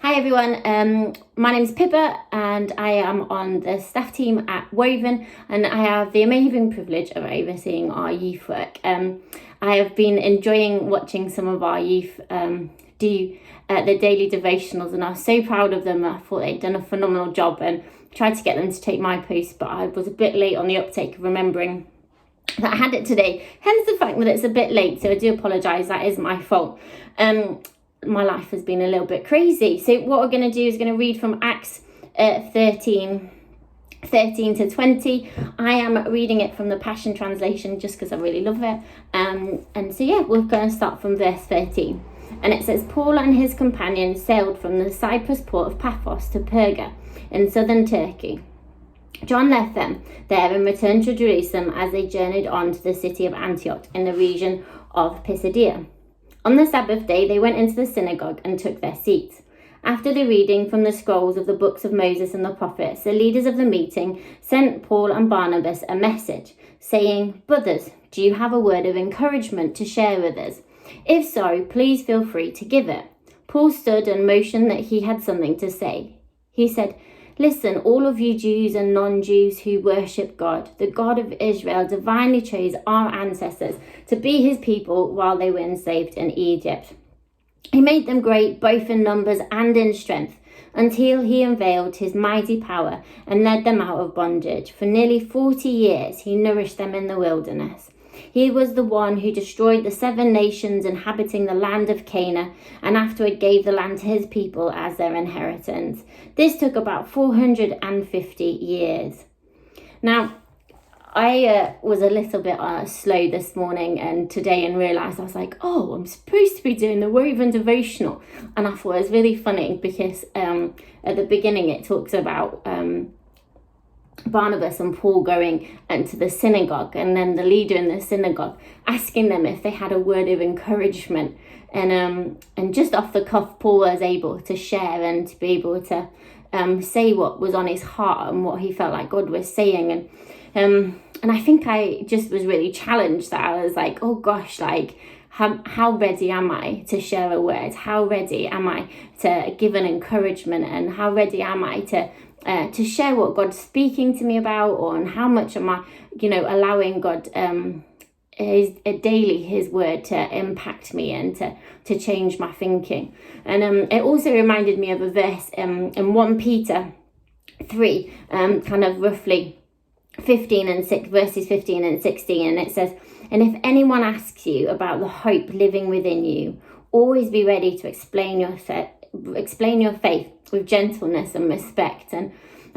Hi everyone, my name's Pippa and I am on the staff team at Woven, and I have the amazing privilege of overseeing our youth work. I have been enjoying watching some of our youth do the daily devotionals, and I was so proud of them. I thought they'd done a phenomenal job and tried to get them to take my post, but I was a bit late on the uptake of remembering that I had it today, hence the fact that it's a bit late, so I do apologise, that is my fault. My life has been a little bit crazy. So what we're going to do is going to read from Acts 13 to 20. I am reading it from the Passion Translation just because I really love it. And so yeah, we're going to start from verse 13. And it says, Paul and his companions sailed from the Cyprus port of Paphos to Perga in southern Turkey. John left them there and returned to Jerusalem as they journeyed on to the city of Antioch in the region of Pisidia. On the Sabbath day, they went into the synagogue and took their seats. After the reading from the scrolls of the books of Moses and the prophets, the leaders of the meeting sent Paul and Barnabas a message, saying, "Brothers, do you have a word of encouragement to share with us? If so, please feel free to give it." Paul stood and motioned that he had something to say. He said, "Listen, all of you Jews and non-Jews who worship God, the God of Israel divinely chose our ancestors to be his people while they were enslaved in Egypt. He made them great both in numbers and in strength until he unveiled his mighty power and led them out of bondage. For nearly 40 years he nourished them in the wilderness. He was the one who destroyed the 7 nations inhabiting the land of Canaan and afterward gave the land to his people as their inheritance. This took about 450 years. Now, I was a little bit slow this morning and today and realised I was like, oh, I'm supposed to be doing the Woven devotional. And I thought it was really funny because at the beginning it talks about Barnabas and Paul going into the synagogue, and then the leader in the synagogue asking them if they had a word of encouragement, and just off the cuff Paul was able to share and to be able to say what was on his heart and what he felt like God was saying, and I think I just was really challenged that I was like, oh gosh, like how ready am I to share a word? How ready am I to give an encouragement? And how ready am I to share what God's speaking to me about, or and how much am I, allowing God his word to impact me and to change my thinking. And it also reminded me of a verse in 1 Peter 3, kind of roughly verses 15 and 16, and it says, "And if anyone asks you about the hope living within you, always be ready to explain your faith with gentleness and respect." And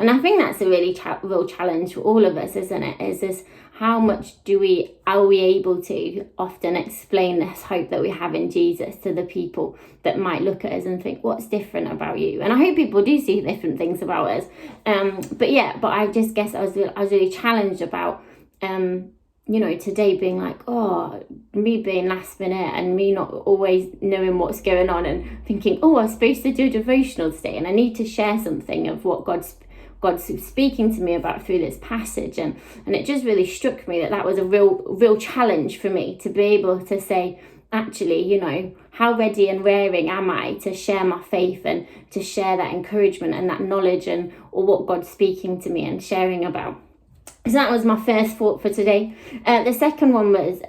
I think that's a really real challenge for all of us, isn't it? Is this, how much are we able to often explain this hope that we have in Jesus to the people that might look at us and think, what's different about you? And I hope people do see different things about us. But I just guess I was really challenged about today being like, oh, me being last minute and me not always knowing what's going on and thinking, oh, I'm supposed to do a devotional today and I need to share something of what God's speaking to me about through this passage. And it just really struck me that was a real challenge for me to be able to say, actually, how ready and raring am I to share my faith and to share that encouragement and that knowledge or what God's speaking to me and sharing about. So that was my first thought for today. The second one was,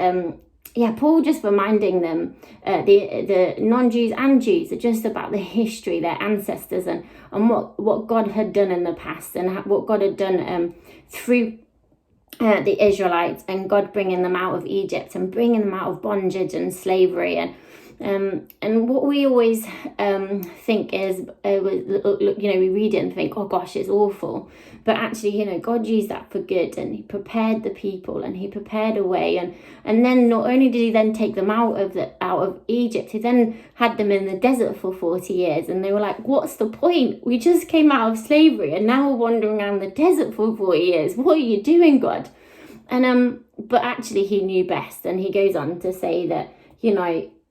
Paul just reminding them, the non-Jews and Jews, just about the history, their ancestors, and what God had done in the past, and what God had done through the Israelites, and God bringing them out of Egypt and bringing them out of bondage and slavery. And what we always think is, we read it and think, oh gosh, it's awful. But actually, God used that for good, and he prepared the people and he prepared a way. And then not only did he then take them out of Egypt, he then had them in the desert for 40 years. And they were like, what's the point? We just came out of slavery and now we're wandering around the desert for 40 years. What are you doing, God? And but actually he knew best. And he goes on to say that,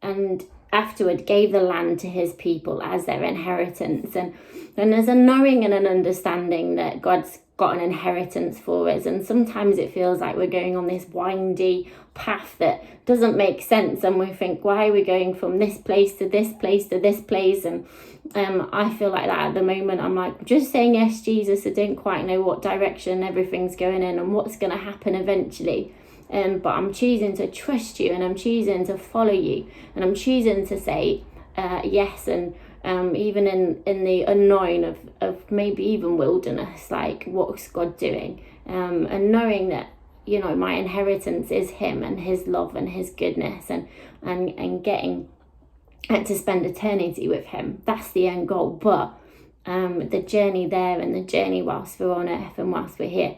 and afterward gave the land to his people as their inheritance. And there's a knowing and an understanding that God's got an inheritance for us. And sometimes it feels like we're going on this windy path that doesn't make sense. And we think, why are we going from this place to this place to this place? And I feel like that at the moment. I'm like, just saying yes, Jesus. I don't quite know what direction everything's going in and what's going to happen eventually. But I'm choosing to trust you, and I'm choosing to follow you, and I'm choosing to say yes. And even in the unknown of maybe even wilderness, like, what's God doing? And knowing that, you know, my inheritance is him and his love and his goodness, and getting to spend eternity with him. That's the end goal. But the journey there and the journey whilst we're on earth and whilst we're here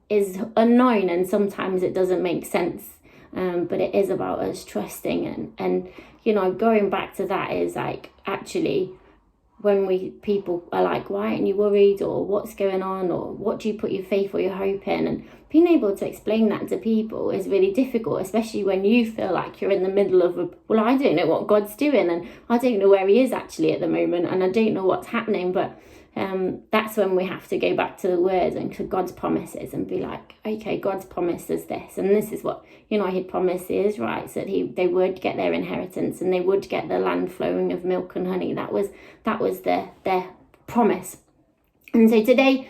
is unknown, and sometimes it doesn't make sense. But it is about us trusting, and you know, going back to that is like, actually, when people are like, why aren't you worried, or what's going on, or what do you put your faith or your hope in, and being able to explain that to people is really difficult, especially when you feel like you're in the middle of well, I don't know what God's doing, and I don't know where he is actually at the moment, and I don't know what's happening. But that's when we have to go back to the word and to God's promises and be like, okay, God's promised us this, and this is what, you know, he'd promised the Israelites, that they would get their inheritance and they would get the land flowing of milk and honey. That was their promise. And so today,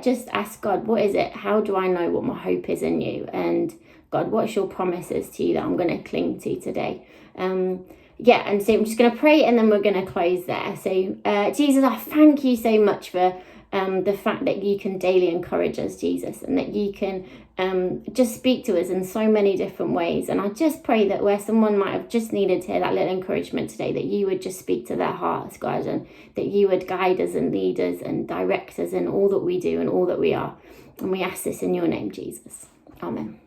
just ask God, what is it? How do I know what my hope is in you? And God, what's your promises to you that I'm going to cling to today? And so I'm just going to pray, and then we're going to close there. So Jesus, I thank you so much for the fact that you can daily encourage us, Jesus, and that you can just speak to us in so many different ways. And I just pray that where someone might have just needed to hear that little encouragement today, that you would just speak to their hearts, God, and that you would guide us and lead us and direct us in all that we do and all that we are. And we ask this in your name, Jesus. Amen.